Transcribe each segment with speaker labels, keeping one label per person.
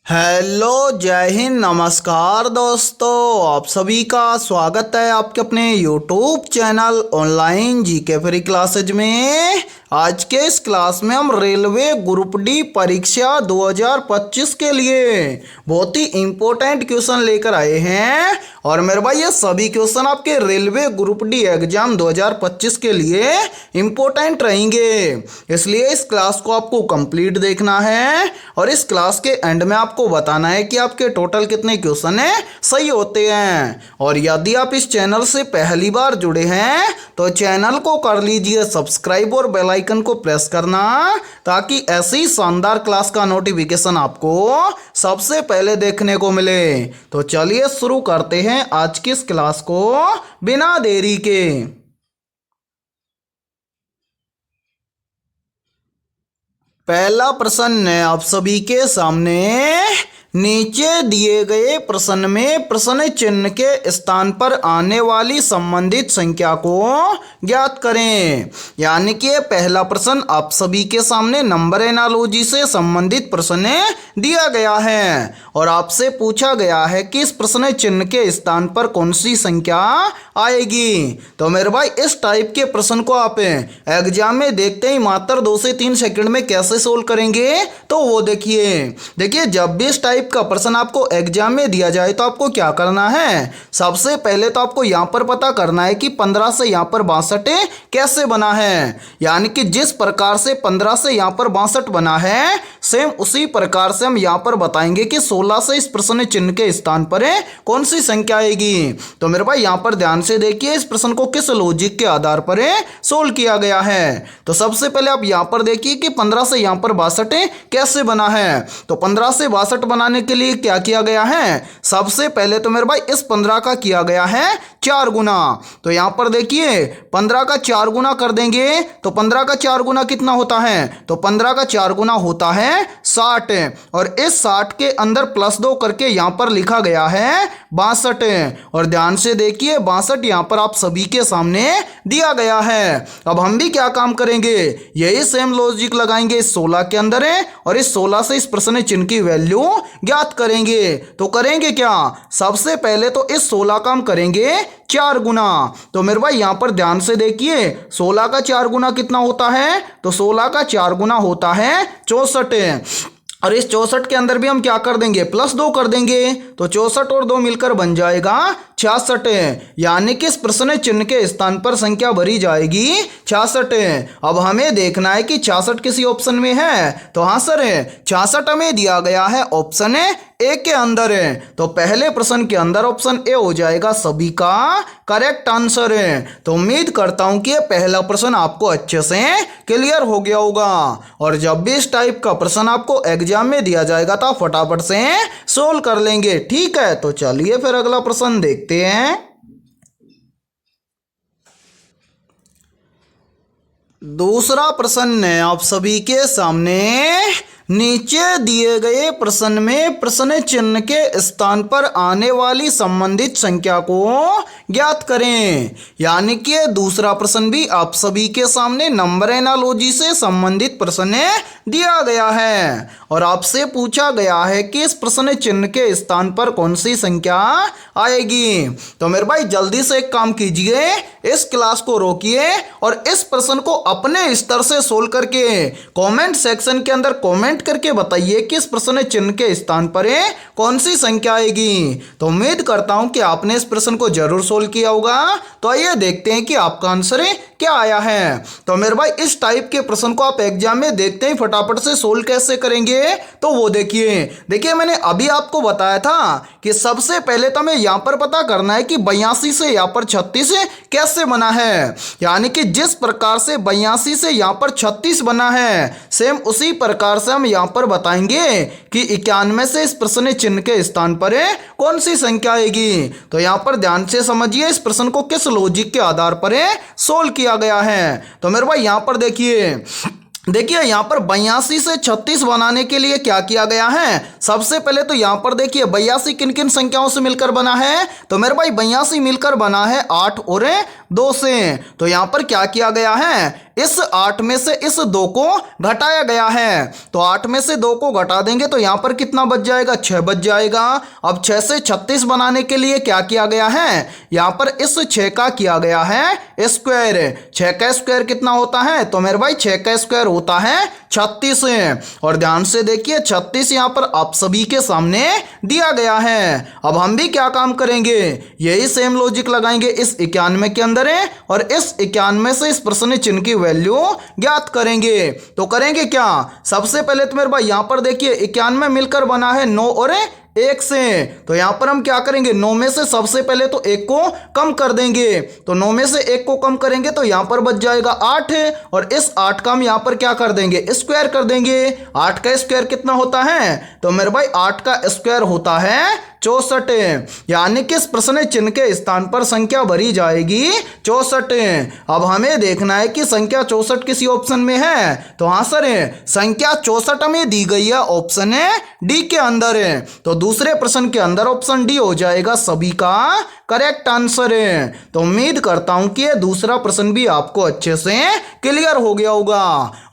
Speaker 1: Hello, जय हिंद, नमस्कार दोस्तों। आप सभी का स्वागत है आपके अपने YouTube channel online GK free classes में। आज के इस क्लास में हम रेलवे ग्रुप डी परीक्षा 2025 के लिए बहुत ही इम्पोर्टेंट क्वेश्चन लेकर आए हैं। और मेरे भाई ये सभी क्वेश्चन आपके रेलवे ग्रुप डी एग्जाम 2025 के लिए इम्पोर्टेंट रहेंगे, इसलिए इस क्लास को आपको कंप्लीट देखना है। और इस क्लास के एंड में आपको बताना है कि आपके टोटल कितने क्वेश्चन है सही होते हैं। और यदि आप इस चैनल से पहली बार जुड़े हैं तो चैनल को कर लीजिए सब्सक्राइब और बेल आइकन को प्रेस करना, ताकि ऐसी शानदार क्लास का नोटिफिकेशन आपको सबसे पहले देखने को मिले। तो चलिए शुरू करते हैं आज की इस क्लास को बिना देरी के। पहला प्रश्न है आप सभी के सामने। नीचे दिए गए प्रश्न में प्रश्न चिन्ह के स्थान पर आने वाली संबंधित संख्या को ज्ञात करें। यानी कि पहला प्रश्न आप सभी के सामने नंबर एनालॉजी से संबंधित प्रश्न दिया गया है और आपसे पूछा गया है कि इस प्रश्न चिन्ह के स्थान पर कौन सी संख्या आएगी। तो मेरे भाई इस टाइप के प्रश्न को आप एग्जाम में देखते ही मात्र 2 से 3 सेकंड में कैसे सोल्व करेंगे, तो वो देखिए जब भी इस टाइप का प्रश्न आपको एग्जाम में दिया जाए तो आपको क्या करना है। सबसे पहले तो आपको यहां पर पता करना है कि 15 से यहां पर 62 कैसे बना है। यानी कि जिस प्रकार से 15 से यहां पर 62 बना है, सेम उसी प्रकार से हम यहां पर बताएंगे कि 16 से इस प्रश्न चिन्ह के स्थान पर कौन सी संख्या आएगी। तो मेरे भाई यहां पर ध्यान से देखिए इस प्रश्न को किस लॉजिक के आधार पर सोल्व किया गया है। तो सबसे पहले आप यहां पर देखिए कि 15 से यहां पर 62 कैसे बना है। तो 15 से 62 बनाने के लिए क्या किया गया है। सबसे पहले तो मेरे भाई इस 15 का किया गया है 4 गुना। तो यहां पर देखिए 15 का 4 गुना कर देंगे तो 15 का 4 गुना कितना होता है। तो 15 का 4 गुना होता है 60 और इस 60 के अंदर +2 करके यहां पर लिखा गया है 62। और ध्यान से देखिए 62 यहां पर आप सभी के सामने दिया गया है। अब हम भी क्या काम करेंगे, यही सेम लॉजिक लगाएंगे इस 16 के अंदर और इस 16 से इस प्रश्न चिन्ह की वैल्यू ज्ञात करेंगे। तो करेंगे क्या, सबसे पहले तो इस 16 का हम करेंगे 4 गुना। तो मेरे भाई यहां पर ध्यान से देखिए 16 का 4 गुना कितना होता है। तो 16 का 4 गुना होता है 64 और इस 64 के अंदर भी हम क्या कर देंगे +2 कर देंगे। तो 64 और 2 मिलकर बन जाएगा 66। यानी कि इस प्रश्न चिन्ह के स्थान पर संख्या भरी जाएगी 66। अब हमें देखना है कि 66 किसी ऑप्शन में है। तो हाँ सर 66 हमें दिया गया है ऑप्शन ए के अंदर है। तो पहले प्रश्न के अंदर ऑप्शन ए हो जाएगा सभी का करेक्ट आंसर है। तो उम्मीद करता हूं कि ये पहला प्रश्न आपको अच्छे से क्लियर हो गया होगा। और जब भी इस टाइप का प्रश्न आपको एग्जाम में दिया जाएगा तो आप फटाफट से सोल्व कर लेंगे। ठीक है, तो चलिए फिर अगला प्रश्न देखते हैं। दूसरा प्रश्न है आप सभी के सामने। नीचे दिए गए प्रश्न में प्रश्न चिन्ह के स्थान पर आने वाली संबंधित संख्या को ज्ञात करें। यानी कि दूसरा प्रश्न भी आप सभी के सामने नंबर एनालॉजी से संबंधित प्रश्न दिया गया है और आपसे पूछा गया है कि इस प्रश्न चिन्ह के स्थान पर कौन सी संख्या आएगी। तो मेरे भाई जल्दी से एक काम कीजिए, इस क्लास को रोकिए और इस प्रश्न को अपने स्तर से सोल्व करके कमेंट सेक्शन के अंदर कमेंट करके बताइए कि इस प्रश्न चिन्ह के स्थान पर कौन सी संख्या आएगी। तो उम्मीद करता हूं कि आपने इस प्रश्न को जरूर सोल्व किया होगा। तो आइए देखते हैं कि आपका आंसर क्या आया है। तो मेरे भाई इस टाइप के प्रश्न को आप एग्जाम में देखते ही फटाफट से सोल्व कैसे करेंगे, तो वो देखिए मैंने अभी आपको बताया था कि सबसे पहले तो हमें यहां पर पता करना है कि 82 से यहां पर 36 कैसे बना है। यानी कि जिस प्रकार से 82 से यहां पर 36 बना है, सेम उसी प्रकार से हम यहां पर बताएंगे कि 91 से इस प्रश्न चिन्ह के स्थान पर कौन सी संख्या आएगी। तो यहां पर ध्यान से समझिए इस प्रश्न को किस लॉजिक के आधार पर सोल्व किया गया है। तो मेरे भाई यहां पर देखिए देखिए यहाँ पर 82 से 36 बनाने के लिए क्या किया गया है। सबसे पहले तो यहाँ पर देखिए 82 किन किन संख्याओं से मिलकर बना है। तो मेरे भाई 82 मिलकर बना है 8 और 2 से। तो यहाँ पर क्या किया गया है, इस 8 में से इस 2 को घटाया गया है। तो 8 में से 2 को घटा देंगे तो यहाँ पर कितना बच जाएगा, 6 बच जाएगा। अब 6 से 36 बनाने के लिए क्या किया गया है, यहाँ पर इस 6 का किया गया है स्क्वायर। 6 का स्क्वायर कितना होता है, तो मेरे भाई 6 का स्क्वायर होता है 36। और ध्यान से देखिए 36 यहाँ पर आप सभी के सामने दिया गया है। अब हम भी क्या काम करेंगे, यही सेम लॉजिक लगाएंगे इस 91 के अंदर है और इस 91 से इस प्रश्न चिन्ह की वैल्यू ज्ञात करेंगे। तो करेंगे क्या, सबसे पहले तो मेरे भाई यहाँ पर देखिए 91 मिलकर बना है 9 और 1 से। तो यहाँ पर हम क्या करेंगे, 9 में से सबसे पहले तो 1 को कम कर देंगे। तो 9 में से 1 को कम करेंगे तो यहाँ पर बच जाएगा 8 और इस 8 का हम यहाँ पर क्या कर देंगे, स्क्वायर कर देंगे। 8 का स्क्वायर कितना होता है, तो मेरे भाई 8 का स्क्वायर होता है 64। यानी कि इस प्रश्न चिन्ह के स्थान पर संख्या भरी जाएगी 64। अब हमें देखना है कि संख्या 64 किसी ऑप्शन में है। तो हाँ सर, संख्या 64 में दी गई है ऑप्शन डी के अंदर है। तो दूसरे प्रश्न के अंदर ऑप्शन डी हो जाएगा सभी का करेक्ट आंसर है। तो उम्मीद करता हूं कि ये दूसरा प्रश्न भी आपको अच्छे से क्लियर हो गया होगा।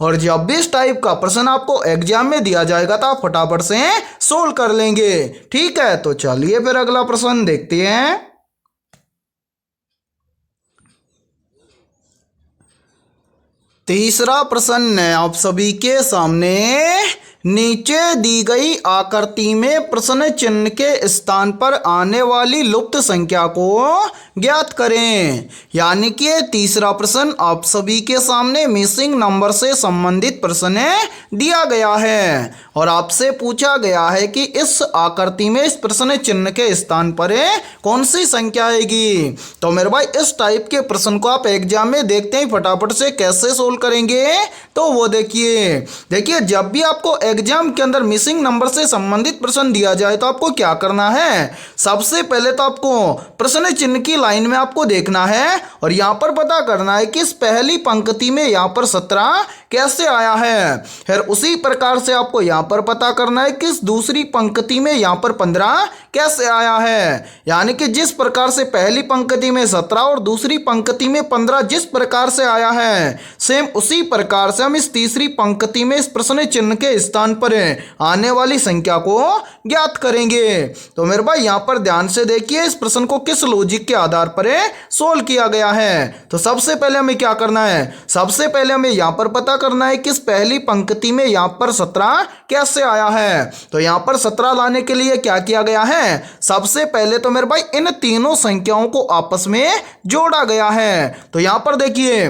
Speaker 1: और जब भी इस टाइप का प्रश्न आपको एग्जाम में दिया जाएगा तो आप फटाफट से सोल्व कर लेंगे। ठीक है, तो चलिए फिर अगला प्रश्न देखते हैं। तीसरा प्रश्न है आप सभी के सामने। नीचे दी गई आकृति में प्रश्न चिन्ह के स्थान पर आने वाली लुप्त संख्या को ज्ञात करें। यानी कि तीसरा प्रश्न आप सभी के सामने मिसिंग नंबर से संबंधित प्रश्न दिया गया है और आपसे पूछा गया है कि इस आकृति में इस प्रश्न चिन्ह के स्थान पर कौन सी संख्या आएगी। तो मेरे भाई इस टाइप के प्रश्न को आप एग्जाम में देखते ही फटाफट से कैसे सोल्व करेंगे, तो वो देखिए जब भी आपको एग्जाम के अंदर मिसिंग नंबर से संबंधित प्रश्न दिया जाए तो आपको क्या करना है, सबसे पहले तो आपको प्रश्न चिन्ह की लाइन में आपको देखना है और यहाँ पर पता करना है कि इस पहली पंक्ति में यहाँ पर 17 कैसे आया है। फिर उसी प्रकार से आपको यहाँ पर पता करना है कि इस दूसरी पंक्ति में यहाँ पर 15 कैसे आया है। यानी कि जिस प्रकार से पहली पंक्ति में 17 और दूसरी पंक्ति में 15 जिस प्रकार से आया है, सेम उसी प्रकार से हम इस तीसरी पंक्ति में इस प्रश्न चिन्ह के स्थान पर आने वाली संख्या को ज्ञात करेंगे। तो मेरे भाई यहाँ पर ध्यान से देखिए इस प्रश्न को किस लॉजिक के आधार पर सोल्व किया गया है। तो सबसे पहले हमें क्या करना है, सबसे पहले हमें यहाँ पर पता करना है कि इस पहली पंक्ति में यहाँ पर 17 कैसे आया है। तो यहाँ पर 17 लाने के लिए क्या किया गया है, सबसे पहले तो मेरे भाई इन तीनों संख्याओं को आपस में जोड़ा गया है। तो यहाँ पर देखिए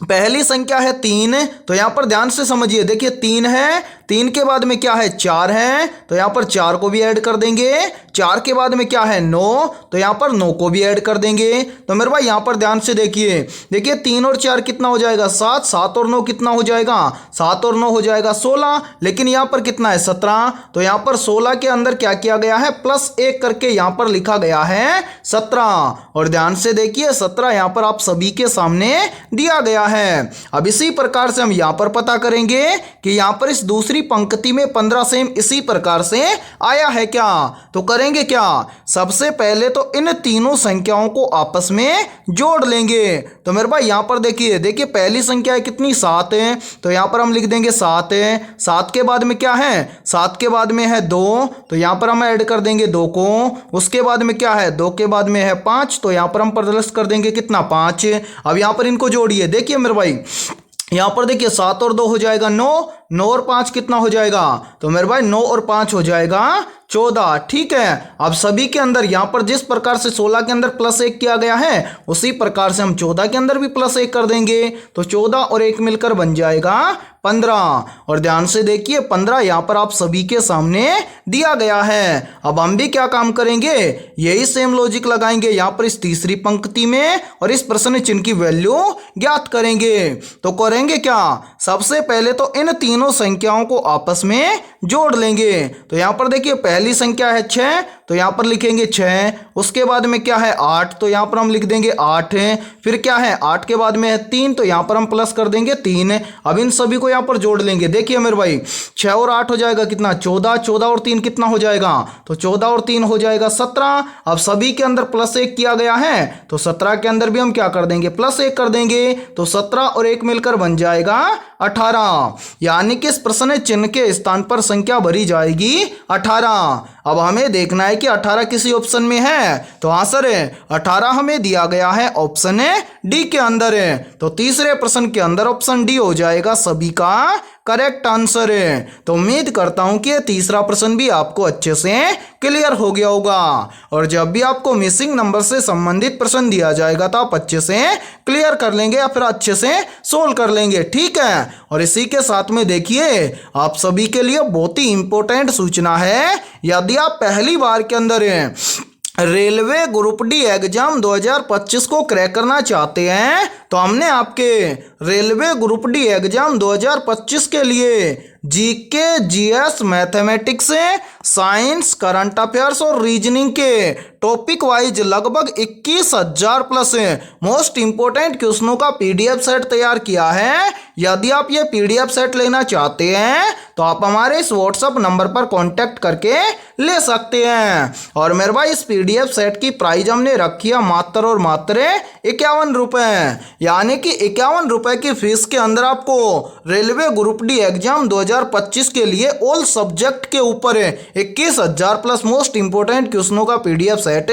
Speaker 1: पहली संख्या है 3, तो यहाँ पर ध्यान से समझिए, देखिए 3 है, 3 के बाद में क्या है 4 है, तो यहाँ पर 4 को भी ऐड कर देंगे। 4 के बाद में क्या है 9, तो यहाँ पर 9 को भी ऐड कर देंगे। तो मेरे भाई यहाँ पर ध्यान से देखिए 3 और 4 कितना हो जाएगा 7, 7 और 9 कितना हो जाएगा 7 और 9 हो जाएगा 16, लेकिन यहाँ पर कितना है 17। तो यहाँ पर 16 के अंदर क्या किया गया है +1 करके यहाँ पर लिखा गया है 17। और ध्यान से देखिए 17 यहाँ पर आप सभी के सामने दिया गया है। अब इसी प्रकार से हम यहाँ पर पता करेंगे कि यहाँ पर इस दूसरी पंक्ति में 15 सेम इसी प्रकार से आया है क्या। तो करेंगे क्या, सबसे पहले तो इन तीनों संख्याओं को आपस में जोड़ लेंगे। तो मेरे भाई यहाँ पर देखिए पहली संख्या है कितनी 7 है, तो यहाँ पर हम लिख देंगे 7 है। 7 के बाद में क्या है, 7 के बाद में है 2, तो यहाँ पर हम ऐड कर देंगे 2 को। उसके बाद में क्या है 2 के बाद में है 5, तो यहाँ पर हम प्रदर्शित कर देंगे कितना 5। अब यहाँ पर इनको जोड़िए, देखिए मेरे भाई यहाँ पर देखिए 7 और 2 हो जाएगा 9, 9 और 5 कितना हो जाएगा, तो मेरे भाई 9 और 5 हो जाएगा 14। ठीक है, अब सभी के अंदर यहाँ पर जिस प्रकार से 16 के अंदर +1 किया गया है उसी प्रकार से हम 14 के अंदर भी +1 कर देंगे। तो 14 और 1 मिलकर बन जाएगा 15। और ध्यान से देखिए 15 यहाँ पर आप सभी के सामने दिया गया है। अब हम भी क्या काम करेंगे, यही सेम लॉजिक लगाएंगे यहाँ पर इस तीसरी पंक्ति में और इस प्रश्न चिन्ह की वैल्यू ज्ञात करेंगे। तो करेंगे क्या, सबसे पहले तो इन तीनों संख्याओं को आपस में जोड़ लेंगे। तो यहाँ पर देखिए पहली संख्या है 6, तो यहाँ पर लिखेंगे 6, उसके बाद में क्या है 8, तो यहाँ पर हम लिख देंगे 8 है। फिर क्या है 8 के बाद में है 3, तो यहाँ पर हम प्लस कर देंगे 3। अब इन सभी को यहाँ पर जोड़ लेंगे। देखिए मेरे भाई 6 और 8 हो जाएगा कितना 14, 14 और 3 कितना हो जाएगा, तो 14 और 3 हो जाएगा 17। अब सभी के अंदर +1 किया गया है, तो 17 के अंदर भी हम क्या कर देंगे +1 कर देंगे, तो 17 और 1 मिलकर बन जाएगा 18। यानी कि इस प्रश्न चिन्ह के स्थान पर संख्या भरी जाएगी 18। अब हमें देखना है कि 18 किसी ऑप्शन में है, तो आंसर 18 हमें दिया गया है ऑप्शन डी के अंदर है। तो तीसरे प्रश्न के अंदर ऑप्शन डी हो जाएगा सभी का करेक्ट आंसर है। तो उम्मीद करता हूं कि तीसरा प्रश्न भी आपको अच्छे से क्लियर हो गया होगा। और जब भी आपको मिसिंग नंबर से संबंधित प्रश्न दिया जाएगा तो आप अच्छे से क्लियर कर लेंगे या फिर अच्छे से सोल्व कर लेंगे, ठीक है। और इसी के साथ में देखिए आप सभी के लिए बहुत ही इंपॉर्टेंट सूचना है। यदि आप पहली बार के अंदर रेलवे ग्रुप डी एग्जाम 2025 को क्रैक करना चाहते हैं, तो हमने आपके रेलवे ग्रुप डी एग्जाम 2025 के लिए GK, GS, mathematics, science, current affairs और रीजनिंग के टॉपिक वाइज लगभग 21,000 प्लस मोस्ट इंपोर्टेंट क्वेश्चनों का पीडीएफ सेट तैयार किया है। यदि आप ये पीडीएफ सेट लेना चाहते हैं तो आप हमारे इस व्हाट्सएप नंबर पर कांटेक्ट करके ले सकते हैं। और मेरे भाई इस पीडीएफ सेट की प्राइस हमने रखी है मात्र और मात्र 51 रुपये, यानी कि 51 रुपये की फीस के अंदर आपको रेलवे ग्रुप डी एग्जाम 2025 के लिए ऑल सब्जेक्ट के ऊपर 21,000 प्लस मोस्ट इंपोर्टेंट क्वेश्चनों का पीडीएफ सेट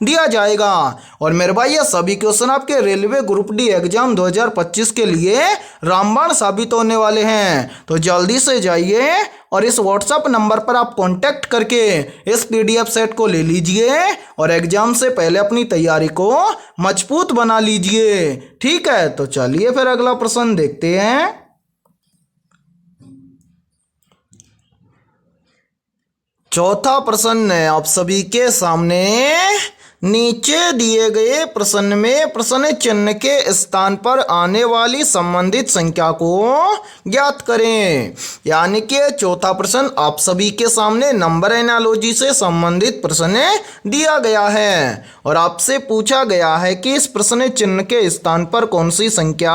Speaker 1: दिया जाएगा। और मेरे भाई ये सभी क्वेश्चन आपके रेलवे ग्रुप डी एग्जाम 2025 के लिए रामबाण साबित होने वाले हैं। तो जल्दी से जाइए और इस व्हाट्सएप नंबर पर आप कांटेक्ट करके इस पीडीएफ सेट को ले लीजिए और एग्जाम से पहले अपनी तैयारी को मजबूत बना लीजिए, ठीक है। तो चलिए फिर अगला प्रश्न देखते हैं। चौथा प्रश्न है आप सभी के सामने। नीचे दिए गए प्रश्न में प्रश्न चिन्ह के स्थान पर आने वाली संबंधित संख्या को ज्ञात करें। यानी कि चौथा प्रश्न आप सभी के सामने नंबर एनालॉजी से संबंधित प्रश्न दिया गया है और आपसे पूछा गया है कि इस प्रश्न चिन्ह के स्थान पर कौन सी संख्या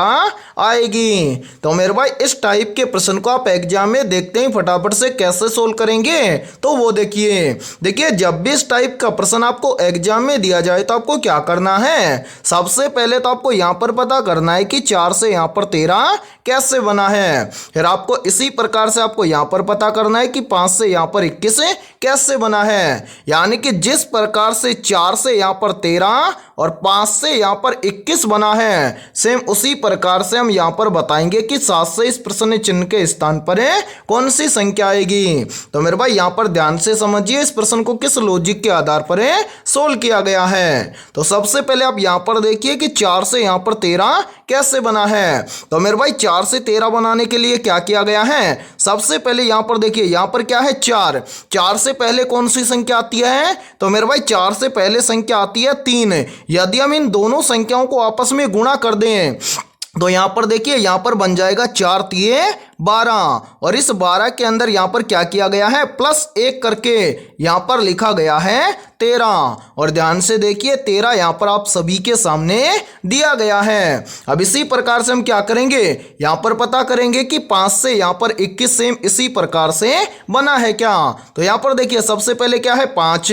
Speaker 1: आएगी। तो मेरे भाई इस टाइप के प्रश्न को आप एग्जाम में देखते ही फटाफट से कैसे सोल्व करेंगे, तो वो देखिए जब भी इस टाइप का प्रश्न आपको एग्जाम में दिया जाए तो आपको क्या करना है, सबसे पहले तो आपको यहां पर पता करना है कि 4 से यहां पर 13 कैसे बना है। फिर आपको इसी प्रकार से आपको यहां पर पता करना है कि 5 से यहां पर 21 कैसे बना है। यानी कि जिस प्रकार से 4 से यहां पर 13 और 5 से यहां पर 21 बना है, सेम उसी प्रकार से हम यहां पर बताएंगे कि 7 से इस प्रश्न चिन्ह के स्थान पर कौन सी संख्या आएगी। तो मेरे भाई यहां पर ध्यान से समझिए इस प्रश्न को किस लॉजिक के आधार पर सोल्व किया गया है। तो सबसे पहले आप यहां पर देखिए कि 4 से यहां पर 13 कैसे बना है। तो मेरे भाई 4 से 13 बनाने के लिए क्या किया गया है, सबसे पहले यहां पर देखिए यहां पर क्या है 4 से पहले कौन सी संख्या आती है, तो मेरे भाई 4 से पहले संख्या आती है 3। यदि हम इन दोनों संख्याओं को आपस में गुणा कर दें तो यहां पर देखिए यहां पर बन जाएगा 4 तिये 12 और इस 12 के अंदर यहां पर क्या किया गया है +1 करके यहां पर लिखा गया है 13। और ध्यान से देखिए 13 यहां पर आप सभी के सामने दिया गया है। अब इसी प्रकार से हम क्या करेंगे, यहां पर पता करेंगे कि 5 से यहां पर 21 सेम इसी प्रकार से बना है क्या। तो यहां पर देखिए सबसे पहले क्या है 5,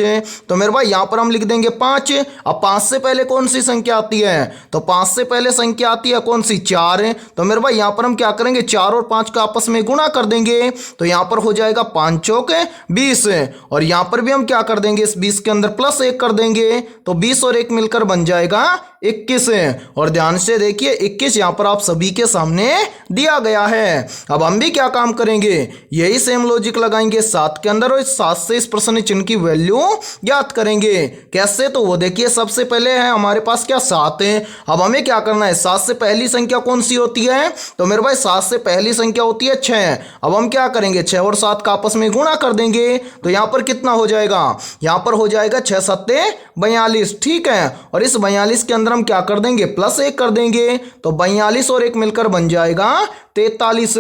Speaker 1: तो मेरे भाई यहां पर हम लिख देंगे 5। अब 5 से पहले कौन सी संख्या आती है, तो 5 से पहले संख्या आती है कौन सी 4। तो मेरे भाई यहां पर हम क्या करेंगे 4 और 5 का आपस में गुणा कर देंगे, तो यहां पर हो जाएगा 5 चौक 20 और यहां पर भी हम क्या कर देंगे इस 20 के अंदर +1 कर देंगे, तो 20 और 1 मिलकर बन जाएगा 21। और ध्यान से देखिए 21 यहां पर आप सभी के सामने दिया गया है। अब हम भी क्या काम करेंगे, यही सेम लॉजिक लगाएंगे 7 के अंदर और 7 से इस प्रश्न चिन्ह की वैल्यू ज्ञात करेंगे। कैसे, तो वो देखिए सबसे पहले है हमारे पास क्या 7 है। अब हमें क्या करना है, 7 से पहली संख्या कौन सी होती है, तो मेरे भाई 7 से पहली संख्या होती है 6। अब हम क्या करेंगे, 6 और 7 का आपस में गुणा कर देंगे तो यहाँ पर कितना हो जाएगा, यहाँ पर हो जाएगा 6 सत्ते 42। ठीक है, और इस 42 के अंदर हम क्या कर देंगे, +1 कर देंगे तो 42 और 1 मिलकर बन जाएगा 43।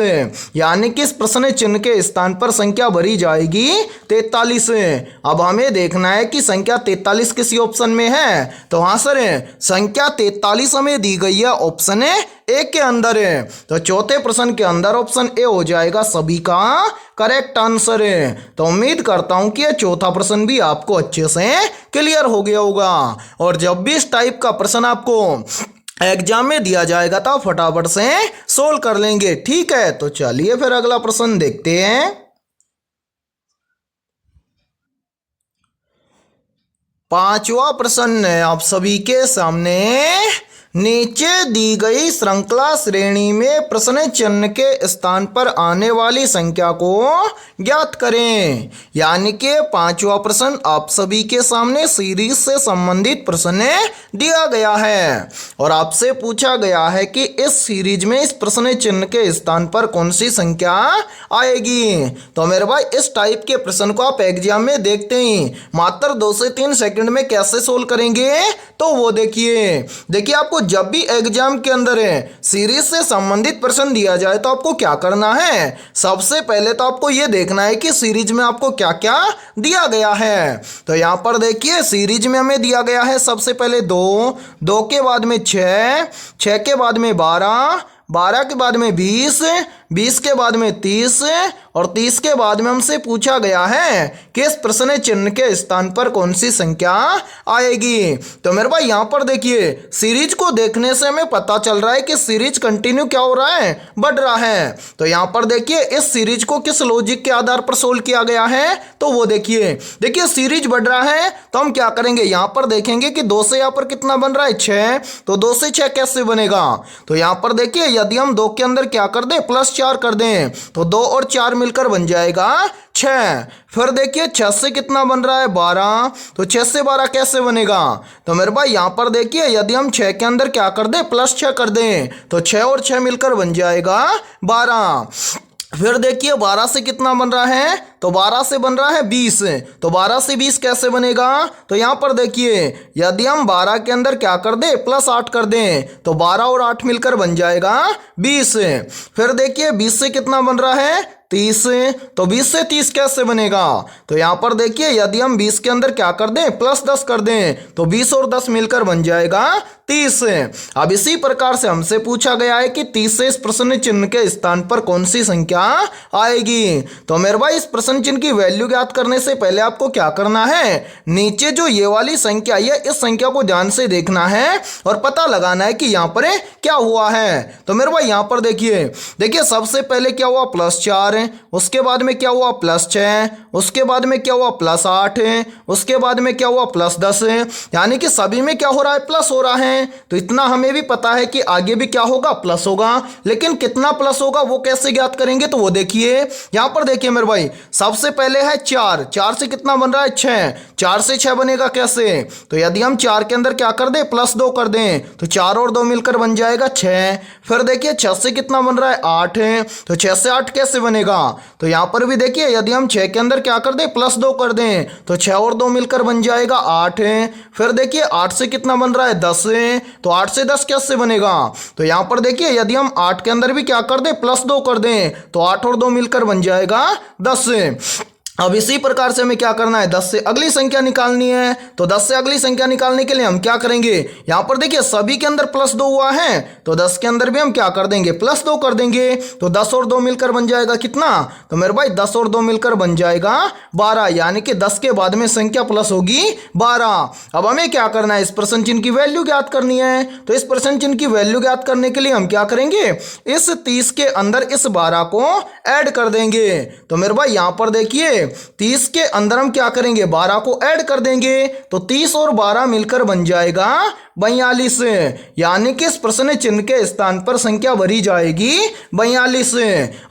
Speaker 1: यानी कि इस प्रश्न चिन्ह के स्थान पर संख्या भरी जाएगी 43। अब हमें देखना है कि संख्या 43 किसी ऑप्शन में है, तो हाँ सर संख्या 43 हमें दी गई है ऑप्शन ए के अंदर है। तो चौथे प्रश्न के अंदर ऑप्शन ए हो जाएगा सभी का करेक्ट आंसर है। तो उम्मीद करता हूं कि यह चौथा प्रश्न भी आपको अच्छे से क्लियर हो गया होगा। और जब भी इस टाइप का प्रश्न आपको एग्जाम में दिया जाएगा तो फटाफट से सोल्व कर लेंगे। ठीक है, तो चलिए फिर अगला प्रश्न देखते हैं। पांचवा प्रश्न है आप सभी के सामने, नीचे दी गई श्रृंखला श्रेणी में प्रश्न चिन्ह के स्थान पर आने वाली संख्या को ज्ञात करें। यानी कि पांचवा प्रश्न आप सभी के सामने सीरीज से संबंधित प्रश्न दिया गया है और आपसे पूछा गया है कि इस सीरीज में इस प्रश्न चिन्ह के स्थान पर कौन सी संख्या आएगी। तो मेरे भाई इस टाइप के प्रश्न को आप एग्जाम में देखते ही मात्र 2 से 3 सेकंड में कैसे सोल्व करेंगे, तो वो देखिए आपको जब भी एग्जाम के अंदर सीरीज से संबंधित प्रश्न दिया जाए तो आपको क्या करना है, सबसे पहले तो आपको ये देखना है कि सीरीज में आपको क्या क्या दिया गया है। तो यहाँ पर देखिए सीरीज में हमें दिया गया है सबसे पहले 2 के बाद में 6 के बाद में 12 के बाद में 20 के बाद में 30 और 30 के बाद में हमसे पूछा गया है कि इस प्रश्न चिन्ह के स्थान पर कौन सी संख्या आएगी। तो मेरे भाई यहाँ पर देखिए सीरीज को देखने से हमें पता चल रहा है कि सीरीज कंटिन्यू क्या हो रहा है, बढ़ रहा है। तो यहाँ पर देखिए इस सीरीज को किस लॉजिक के आधार पर सोल्व किया गया है, तो वो देखिए सीरीज बढ़ रहा है तो हम क्या करेंगे, यहाँ पर देखेंगे कि 2 से यहाँ पर कितना बन रहा है 6, तो 2 से 6 कैसे बनेगा। तो यहाँ पर देखिए यदि हम 2 के अंदर क्या कर दें +4 कर दें तो 2 और 4 मिलकर बन जाएगा 6। फिर देखिए 6 से कितना बन रहा है 12, तो 6 से 12 कैसे बनेगा। तो मेरे भाई यहाँ पर देखिए यदि हम 6 के अंदर क्या कर दें +6 कर दें तो 6 और 6 मिलकर बन जाएगा 12। फिर देखिए 12 से कितना बन रहा है, तो 12 से बन रहा है 20, तो 12 से 20 कैसे बनेगा। तो यहाँ पर देखिए यदि हम 12 के अंदर क्या कर दें +8 कर दें तो 12 और 8 मिलकर बन जाएगा 20। फिर देखिए 20 से कितना बन रहा है 30, तो 20 से 30 कैसे बनेगा। तो यहाँ पर देखिए यदि हम 20 के अंदर क्या कर दें +10 कर दें तो 20 और 10 मिलकर बन जाएगा 30। अब इसी प्रकार से हमसे पूछा गया है कि 30 से इस प्रश्न चिन्ह के स्थान पर कौन सी संख्या आएगी। तो मेरे भाई इस प्रश्न चिन्ह की वैल्यू ज्ञात करने से पहले आपको क्या करना है, नीचे जो ये वाली संख्या है इस संख्या को ध्यान से देखना है और पता लगाना है कि यहाँ पर क्या हुआ है। तो मेरे भाई यहाँ पर देखिए सबसे पहले क्या हुआ +4, उसके बाद में क्या हुआ +6, उसके बाद में क्या हुआ +8, उसके बाद में क्या हुआ +10, यानी कि सभी में क्या हो रहा है प्लस हो रहा है। तो इतना हमें भी पता है कि आगे भी क्या होगा प्लस होगा, लेकिन कितना प्लस होगा वो कैसे ज्ञात करेंगे। तो वो देखिए यहाँ पर देखिए मेरे भाई सबसे पहले है 4 से कितना बन रहा है 6, 4 से 6 बनेगा कैसे। तो यदि हम 4 के अंदर क्या कर दें +2 कर दें तो 4 और 2 मिलकर बन जाएगा 6। फिर देखिए 6 से कितना बन रहा है 8, तो 6 से 8 कैसे बनेगा। तो यहाँ पर भी देखिए यदि हम 6 के अंदर क्या कर दें +2 कर दें तो 6 और 2 मिलकर बन जाएगा 8। फिर देखिए 8 से कितना बन रहा है 10, तो 8 से 10 कैसे बनेगा। तो यहाँ पर देखिए यदि हम 8 के अंदर भी क्या कर दें +2 कर दें तो 8 और 2 मिलकर बन जाएगा 10। अब इसी प्रकार से हमें क्या करना है 10 से अगली संख्या निकालनी है। तो 10 से अगली संख्या निकालने के लिए हम क्या करेंगे, यहाँ पर देखिए सभी के अंदर +2 हुआ है तो 10 के अंदर भी हम क्या कर देंगे +2 कर देंगे तो 10 और 2 मिलकर बन जाएगा कितना। तो मेरे भाई 10 और 2 मिलकर बन जाएगा 12, यानी कि 10 के बाद में संख्या प्लस होगी 12। अब हमें क्या करना है, इस प्रश्न चिन्ह की वैल्यू ज्ञात करनी है। तो इस प्रश्न चिन्ह की वैल्यू ज्ञात करने के लिए हम क्या करेंगे, इस 30 के अंदर इस 12 को ऐड कर देंगे। तो मेरे भाई यहाँ पर देखिए 30 के अंदर हम क्या करेंगे 12 को ऐड कर देंगे तो 30 और 12 मिलकर बन जाएगा 42, यानी कि इस प्रश्न चिन्ह के स्थान पर संख्या भरी जाएगी 42।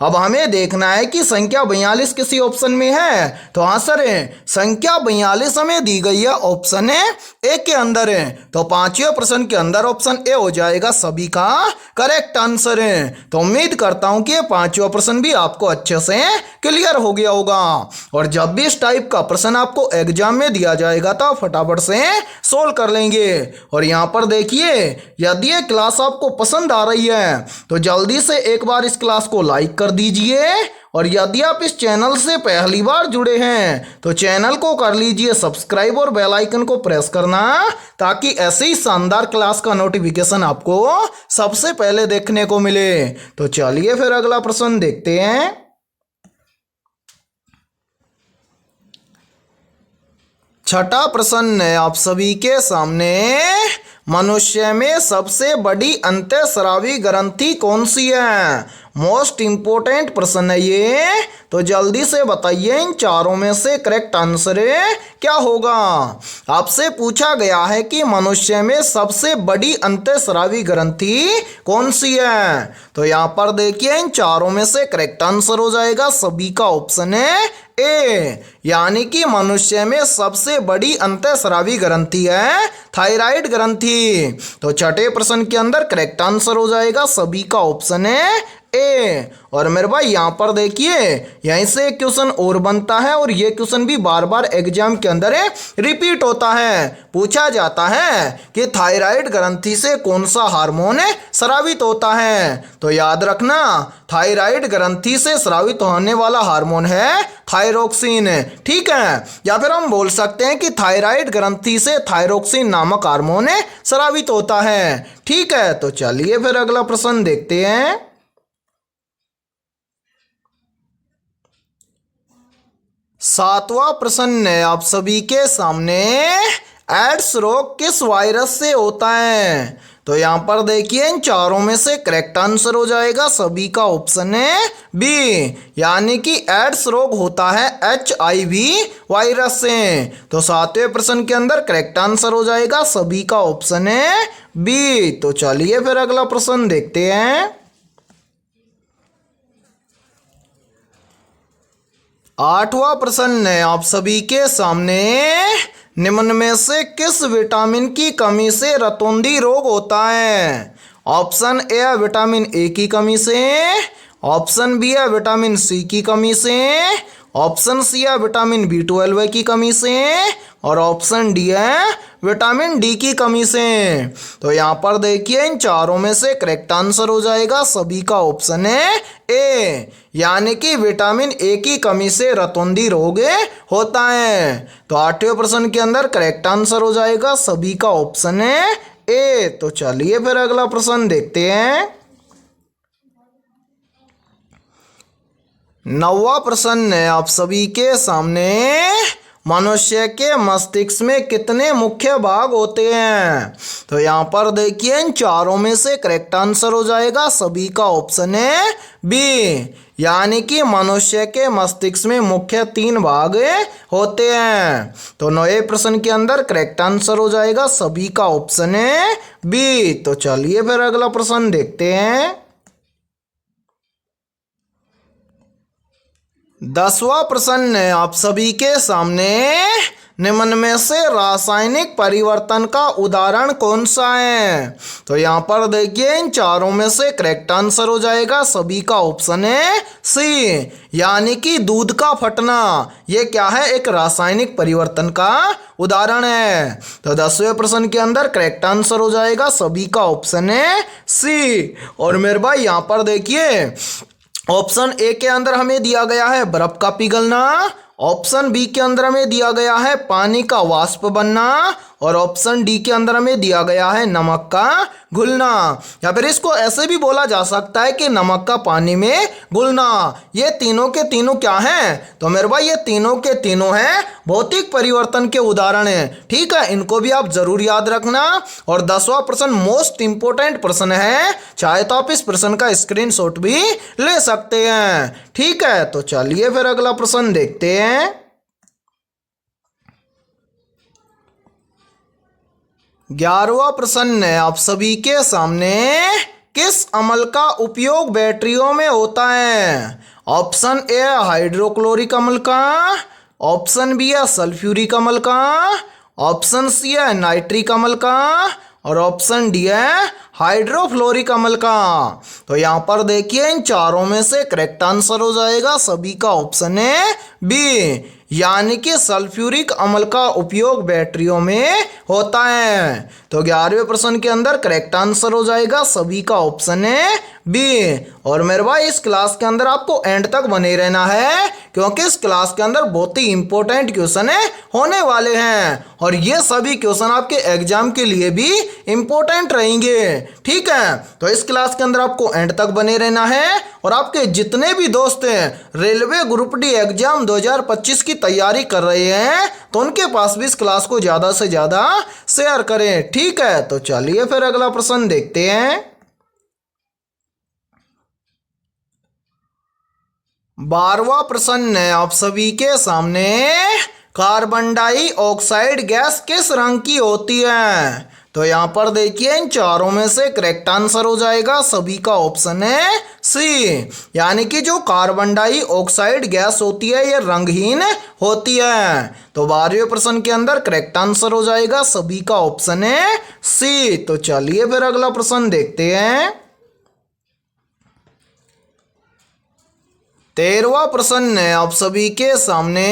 Speaker 1: अब हमें देखना है कि संख्या 42 किसी ऑप्शन में है। तो हाँ सर, संख्या 42 हमें दी गई है ऑप्शन ए के अंदर है। तो पांचवें प्रश्न के अंदर ऑप्शन ए हो जाएगा सभी का करेक्ट आंसर है। तो उम्मीद करता हूं कि पांचवा प्रश्न भी आपको अच्छे से क्लियर हो गया होगा। और जब भी इस टाइप का प्रश्न आपको एग्जाम में दिया जाएगा तो फटाफट से सोल्व कर लेंगे। और यहाँ पर देखिए, यदि ये क्लास आपको पसंद आ रही है तो जल्दी से एक बार इस क्लास को लाइक कर दीजिए। और यदि आप इस चैनल से पहली बार जुड़े हैं तो चैनल को कर लीजिए सब्सक्राइब और बेल आइकन को प्रेस करना, ताकि ऐसे ही शानदार क्लास का नोटिफिकेशन आपको सबसे पहले देखने को मिले। तो चलिए फिर अगला प्रश्न देखते हैं। छठा प्रश्न है आप सभी के सामने, मनुष्य में सबसे बड़ी अंतःस्रावी ग्रंथि कौन सी है? मोस्ट इंपोर्टेंट प्रश्न है ये, तो जल्दी से बताइए इन चारों में से करेक्ट आंसर क्या होगा। आपसे पूछा गया है कि मनुष्य में सबसे बड़ी अंतःस्रावी ग्रंथि कौन सी है। तो यहाँ पर देखिए इन चारों में से करेक्ट आंसर हो जाएगा सभी का ऑप्शन है ए, यानी कि मनुष्य में सबसे बड़ी अंतःस्रावी ग्रंथि है थायराइड ग्रंथि। तो छठे प्रश्न के अंदर करेक्ट आंसर हो जाएगा सभी का ऑप्शन है ए। और मेरे भाई यहाँ पर देखिए, यहीं से एक क्वेश्चन और बनता है और ये क्वेश्चन भी बार बार एग्जाम के अंदर रिपीट होता है। पूछा जाता है कि थायराइड ग्रंथि से कौन सा हार्मोन स्रावित होता है। तो याद रखना, थायराइड ग्रंथि से स्रावित होने वाला हार्मोन है थायरोक्सिन, ठीक है। या फिर हम बोल सकते हैं कि थायराइड ग्रंथि से थायरोक्सिन नामक हार्मोन स्रावित होता है, ठीक है। तो चलिए फिर अगला प्रश्न देखते हैं। सातवां प्रश्न है आप सभी के सामने, एड्स रोग किस वायरस से होता है? तो यहाँ पर देखिए इन चारों में से करेक्ट आंसर हो जाएगा सभी का ऑप्शन है बी, यानी कि एड्स रोग होता है HIV वायरस से। तो सातवें प्रश्न के अंदर करेक्ट आंसर हो जाएगा सभी का ऑप्शन है बी। तो चलिए फिर अगला प्रश्न देखते हैं। आठवां प्रश्न है आप सभी के सामने, निम्न में से किस विटामिन की कमी से रतौंधी रोग होता है? ऑप्शन ए है विटामिन ए की कमी से, ऑप्शन बी है विटामिन सी की कमी से, ऑप्शन सी है विटामिन B12 की कमी से, और ऑप्शन डी है विटामिन डी की कमी से। तो यहाँ पर देखिए इन चारों में से करेक्ट आंसर हो जाएगा सभी का ऑप्शन है ए, यानी कि विटामिन ए की कमी से रतौंधी रोग होता है। तो आठवें प्रश्न के अंदर करेक्ट आंसर हो जाएगा सभी का ऑप्शन है ए। तो चलिए फिर अगला प्रश्न देखते हैं। नौवां प्रश्न है आप सभी के सामने, मनुष्य के मस्तिष्क में कितने मुख्य भाग होते हैं? तो यहाँ पर देखिए इन चारों में से करेक्ट आंसर हो जाएगा सभी का ऑप्शन है बी, यानी कि मनुष्य के मस्तिष्क में मुख्य 3 भाग होते हैं। तो नौवें प्रश्न के अंदर करेक्ट आंसर हो जाएगा सभी का ऑप्शन है बी। तो चलिए फिर अगला प्रश्न देखते हैं। 10वां प्रश्न है आप सभी के सामने, निम्न में से रासायनिक परिवर्तन का उदाहरण कौन सा है? तो यहाँ पर देखिए इन चारों में से करेक्ट आंसर हो जाएगा सभी का ऑप्शन है सी, यानी कि दूध का फटना। ये क्या है? एक रासायनिक परिवर्तन का उदाहरण है। तो 10वें प्रश्न के अंदर करेक्ट आंसर हो जाएगा सभी का ऑप्शन है सी। और मेरे भाई यहाँ पर देखिए ऑप्शन ए के अंदर हमें दिया गया है बर्फ का पिघलना, ऑप्शन बी के अंदर हमें दिया गया है पानी का वाष्प बनना, और ऑप्शन डी के अंदर हमें दिया गया है नमक का घुलना। या फिर इसको ऐसे भी बोला जा सकता है कि नमक का पानी में घुलना। ये तीनों के तीनों क्या हैं? तो मेरे भाई ये तीनों के तीनों हैं भौतिक परिवर्तन के उदाहरण हैं, ठीक है। इनको भी आप जरूर याद रखना। और 10वां प्रश्न मोस्ट इंपोर्टेंट प्रश्न है, चाहे तो आप इस प्रश्न का स्क्रीनशॉट भी ले सकते हैं, ठीक है। तो चलिए फिर अगला प्रश्न देखते हैं। 11वां प्रश्न है आप सभी के सामने, किस अम्ल का उपयोग बैटरियों में होता है? ऑप्शन ए हाइड्रोक्लोरिक अम्ल का, ऑप्शन बी है सल्फ्यूरिक अम्ल का, ऑप्शन सी है नाइट्रिक अम्ल का और ऑप्शन डी है हाइड्रोफ्लोरिक अम्ल का। तो यहाँ पर देखिए इन चारों में से करेक्ट आंसर हो जाएगा सभी का ऑप्शन है बी, यानी कि सल्फ्यूरिक अम्ल का उपयोग बैटरियों में होता है। तो 11वें प्रश्न के अंदर करेक्ट आंसर हो जाएगा सभी का ऑप्शन है बी। और मेरे भाई इस क्लास के अंदर आपको एंड तक बने रहना है, क्योंकि इस क्लास के अंदर बहुत ही इंपॉर्टेंट क्वेश्चन होने वाले हैं और ये सभी क्वेश्चन आपके एग्जाम के लिए भी इंपॉर्टेंट रहेंगे। ठीक है, तो इस क्लास के अंदर आपको एंड तक बने रहना है और आपके जितने भी दोस्त हैं रेलवे ग्रुप डी एग्जाम 2025 की तैयारी कर रहे हैं तो उनके पास भी इस क्लास को ज़्यादा से ज़्यादा शेयर करें। ठीक है, तो चलिए फिर अगला प्रश्न देखते हैं। 12वां प्रश्न है आप सभी के सामने, कार्बन डाइऑक्साइड गैस किस रंग की होती है? तो यहाँ पर देखिए इन चारों में से करेक्ट आंसर हो जाएगा सभी का ऑप्शन है सी, यानी कि जो कार्बन डाइऑक्साइड गैस होती है ये रंगहीन होती है। तो 12वें प्रश्न के अंदर करेक्ट आंसर हो जाएगा सभी का ऑप्शन है सी। तो चलिए फिर अगला प्रश्न देखते हैं। 13वां प्रश्न है आप सभी के सामने,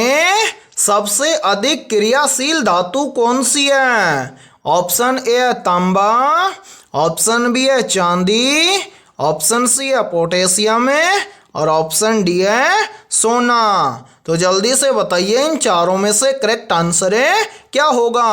Speaker 1: सबसे अधिक क्रियाशील धातु कौन सी है? ऑप्शन ए है तांबा, ऑप्शन बी है चांदी, ऑप्शन सी है पोटेशियम और ऑप्शन डी है सोना। तो जल्दी से बताइए इन चारों में से करेक्ट आंसर है क्या होगा?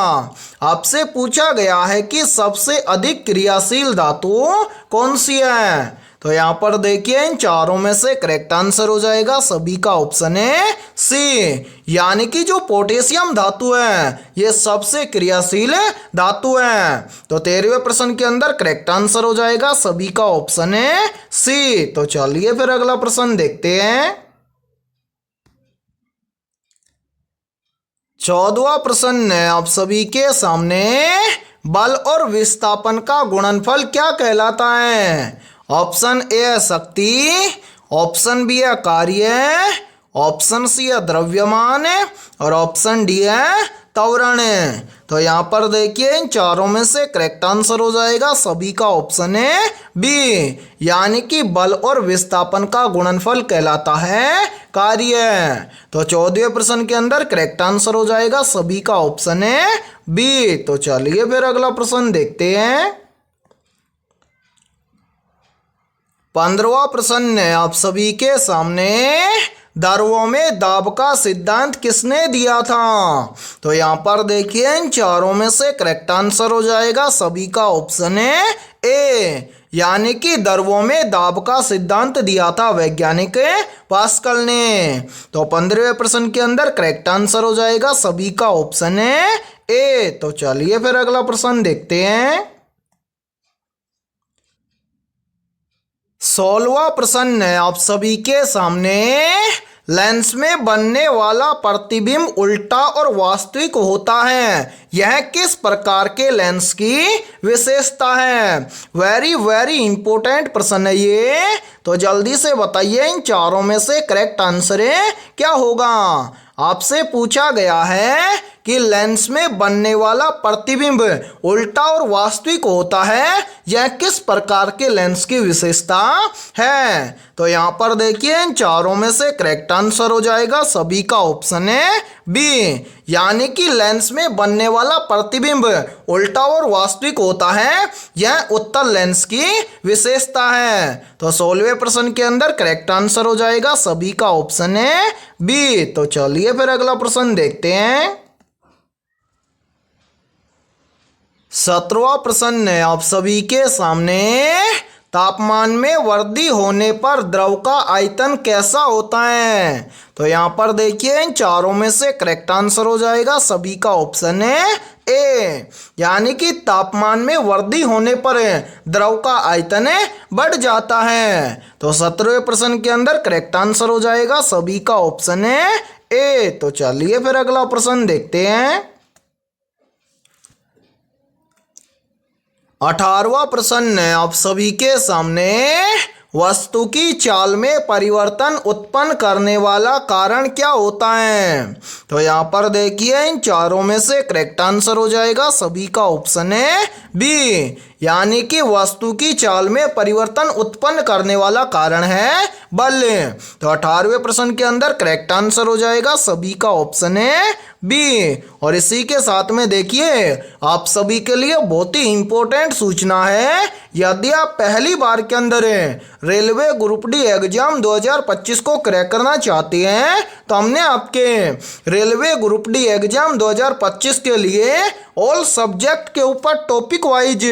Speaker 1: आपसे पूछा गया है कि सबसे अधिक क्रियाशील धातु कौन सी है। तो यहाँ पर देखिए इन चारों में से करेक्ट आंसर हो जाएगा सभी का ऑप्शन है सी, यानी कि जो पोटेशियम धातु है ये सबसे क्रियाशील धातु है। तो 13वें प्रश्न के अंदर करेक्ट आंसर हो जाएगा सभी का ऑप्शन है सी। तो चलिए फिर अगला प्रश्न देखते हैं। 14वां प्रश्न है आप सभी के सामने, बल और विस्थापन का गुणनफल क्या कहलाता है? ऑप्शन ए है शक्ति, ऑप्शन बी है कार्य, ऑप्शन सी है द्रव्यमान और ऑप्शन डी है त्वरण। तो यहाँ पर देखिए इन चारों में से करेक्ट आंसर हो जाएगा सभी का ऑप्शन है बी, यानी कि बल और विस्थापन का गुणनफल कहलाता है कार्य। तो 14वें प्रश्न के अंदर करेक्ट आंसर हो जाएगा सभी का ऑप्शन है बी। तो चलिए फिर अगला प्रश्न देखते हैं। 15वां प्रश्न है आप सभी के सामने, द्रवों में दाब का सिद्धांत किसने दिया था? तो यहाँ पर देखिए इन चारों में से करेक्ट आंसर हो जाएगा सभी का ऑप्शन है ए, यानी कि द्रवों में दाब का सिद्धांत दिया था वैज्ञानिक पास्कल ने। तो 15वें प्रश्न के अंदर करेक्ट आंसर हो जाएगा सभी का ऑप्शन है ए। तो चलिए फिर अगला प्रश्न देखते हैं। 16वां प्रश्न है आप सभी के सामने, लेंस में बनने वाला प्रतिबिंब उल्टा और वास्तविक होता है, यह किस प्रकार के लेंस की विशेषता है? वेरी वेरी इंपॉर्टेंट प्रश्न है ये, तो जल्दी से बताइए इन चारों में से करेक्ट आंसर क्या होगा? आपसे पूछा गया है कि लेंस में बनने वाला प्रतिबिंब उल्टा और वास्तविक होता है, यह किस प्रकार के लेंस की विशेषता है? तो यहाँ पर देखिए इन चारों में से करेक्ट आंसर हो जाएगा सभी का ऑप्शन है बी, यानी कि लेंस में बनने वाला प्रतिबिंब उल्टा और वास्तविक होता है, यह उत्तल लेंस की विशेषता है। तो 16वें प्रश्न के अंदर करेक्ट आंसर हो जाएगा सभी का ऑप्शन है बी। तो चलिए फिर अगला प्रश्न देखते हैं। 17वां प्रश्न है आप सभी के सामने, तापमान में वृद्धि होने पर द्रव का आयतन कैसा होता है? तो यहाँ पर देखिए इन चारों में से करेक्ट आंसर हो जाएगा सभी का ऑप्शन है ए, यानी कि तापमान में वृद्धि होने पर द्रव का आयतन बढ़ जाता है। तो 17वें प्रश्न के अंदर करेक्ट आंसर हो जाएगा सभी का ऑप्शन है ए। तो चलिए फिर अगला प्रश्न देखते हैं। 18वां प्रश्न है आप सभी के सामने, वस्तु की चाल में परिवर्तन उत्पन्न करने वाला कारण क्या होता है? तो यहाँ पर देखिए इन चारों में से करेक्ट आंसर हो जाएगा सभी का ऑप्शन है बी, यानी कि वस्तु की चाल में परिवर्तन उत्पन्न करने वाला कारण है बल। तो 18वें प्रश्न के अंदर करेक्ट आंसर हो जाएगा सभी का ऑप्शन है बी। और इसी के साथ में देखिए आप सभी के लिए बहुत ही इंपॉर्टेंट सूचना है, यदि आप पहली बार के अंदर रेलवे ग्रुप डी एग्जाम 2025 को क्रैक करना चाहते हैं तो हमने आपके रेलवे ग्रुप डी एग्जाम 2025 के लिए ऑल सब्जेक्ट के ऊपर टॉपिक वाइज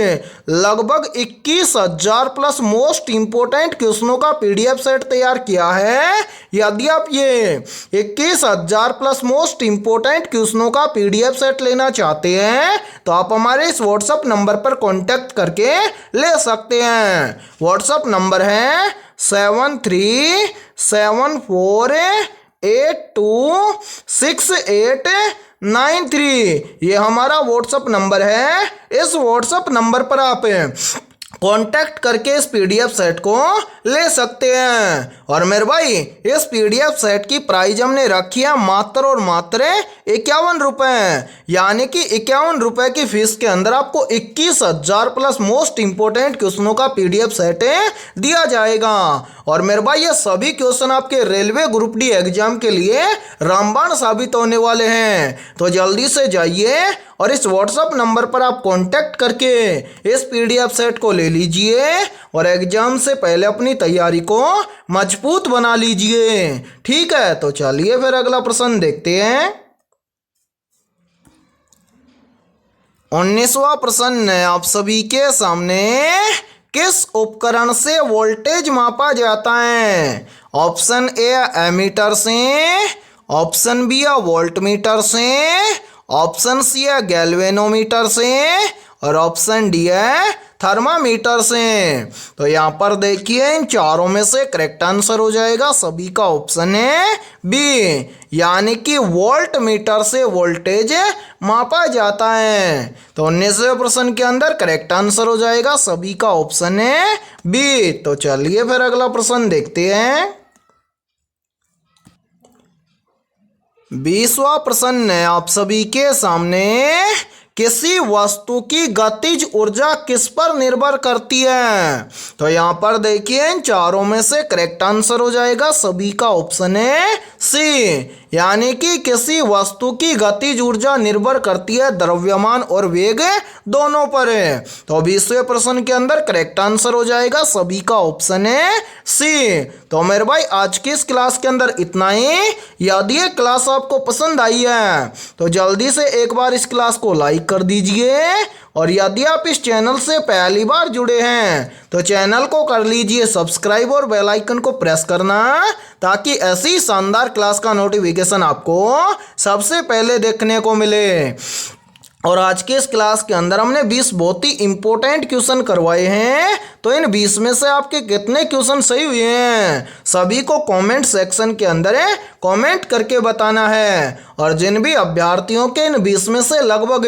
Speaker 1: लगभग 21,000 प्लस मोस्ट इंपोर्टेंट क्वेश्चनों का पीडीएफ सेट तैयार किया है। यदि आप ये 21,000 प्लस मोस्ट इंपोर्टेंट क्वेश्चनों का पीडीएफ सेट लेना चाहते हैं तो आप हमारे इस व्हाट्सएप नंबर पर कांटेक्ट करके ले सकते हैं। व्हाट्सएप नंबर है 7372826893। ये हमारा व्हाट्सएप नंबर है। इस व्हाट्सएप नंबर पर आप कांटेक्ट करके इस पीडीएफ सेट को ले सकते हैं। और मेरे भाई इस पीडीएफ सेट की प्राइस हमने रखी है मात्र और मात्र 51 रुपये, यानी कि 51 रुपये की फीस के अंदर आपको 21,000 प्लस मोस्ट इंपोर्टेंट क्वेश्चनों का पीडीएफ सेट दिया जाएगा। और मेरे भाई ये सभी क्वेश्चन आपके रेलवे ग्रुप डी एग्जाम के लिए रामबाण साबित होने वाले हैं। तो जल्दी से जाइए और इस व्हाट्सएप नंबर पर आप कांटेक्ट करके इस पीडीएफ सेट को ले लीजिए और एग्जाम से पहले अपनी तैयारी को मजबूत बना लीजिए। ठीक है, तो चलिए फिर अगला प्रश्न देखते हैं। 19वां प्रश्न है आप सभी के सामने, किस उपकरण से वोल्टेज मापा जाता है? ऑप्शन ए एमीटर से, ऑप्शन बी वोल्टमीटर से, ऑप्शन सी है गैल्वेनोमीटर से और ऑप्शन डी है थर्मामीटर से। तो यहाँ पर देखिए इन चारों में से करेक्ट आंसर हो जाएगा सभी का ऑप्शन है बी, यानी कि वोल्ट मीटर से वोल्टेज मापा जाता है। तो 19वें प्रश्न के अंदर करेक्ट आंसर हो जाएगा सभी का ऑप्शन है बी। तो चलिए फिर अगला प्रश्न देखते हैं। 20वां प्रश्न है आप सभी के सामने, किसी वस्तु की गतिज ऊर्जा किस पर निर्भर करती है? तो यहाँ पर देखिए इन चारों में से करेक्ट आंसर हो जाएगा सभी का ऑप्शन है सी, यानी कि किसी वस्तु की गतिज ऊर्जा निर्भर करती है द्रव्यमान और वेग दोनों पर है। तो 20वें प्रश्न के अंदर करेक्ट आंसर हो जाएगा सभी का ऑप्शन है सी। तो मेरे भाई आज की इस क्लास के अंदर इतना ही। यदि ये क्लास आपको पसंद आई है तो जल्दी से एक बार इस क्लास को लाइक कर दीजिए और यदि आप इस चैनल से पहली बार जुड़े हैं तो चैनल को कर लीजिए सब्सक्राइब और बेल आइकन को प्रेस करना, ताकि ऐसी शानदार क्लास का नोटिफिकेशन आपको सबसे पहले देखने को मिले। और आज के इस क्लास के अंदर हमने 20 बहुत ही इंपॉर्टेंट क्वेश्चन करवाए हैं। तो इन 20 में से आपके कितने क्वेश्चन सही हुए हैं सभी को कमेंट सेक्शन के अंदर कमेंट करके बताना है। और जिन भी अभ्यर्थियों के इन 20 में से लगभग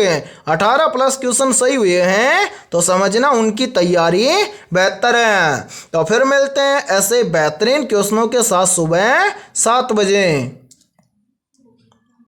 Speaker 1: 18 प्लस क्वेश्चन सही हुए हैं तो समझना उनकी तैयारी बेहतर है। तो फिर मिलते हैं ऐसे बेहतरीन क्वेश्चनों के साथ सुबह 7 बजे।